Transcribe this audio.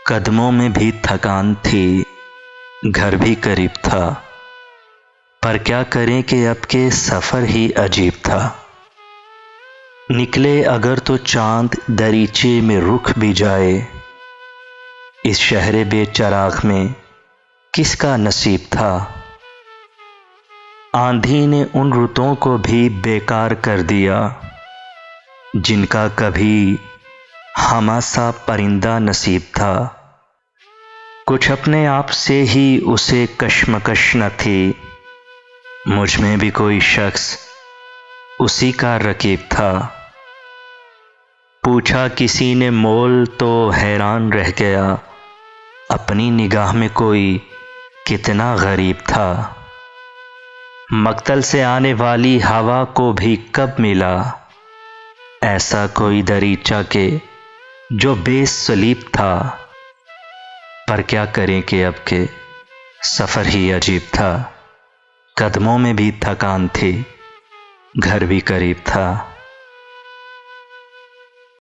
कदमों में भी थकान थी, घर भी करीब था, पर क्या करें कि अब के सफ़र ही अजीब था। निकले अगर तो चांद दरीचे में रुख भी जाए, इस शहरे बेचराग में किसका नसीब था। आंधी ने उन रुतों को भी बेकार कर दिया, जिनका कभी हमासा परिंदा नसीब था। कुछ अपने आप से ही उसे कश्मकश न थी, मुझ में भी कोई शख्स उसी का रकीब था। पूछा किसी ने मोल तो हैरान रह गया, अपनी निगाह में कोई कितना गरीब था। मक्तल से आने वाली हवा को भी कब मिला ऐसा कोई दरीचा के जो बेसलीब था। पर क्या करें कि अब के सफ़र ही अजीब था। कदमों में भी थकान थी, घर भी करीब था।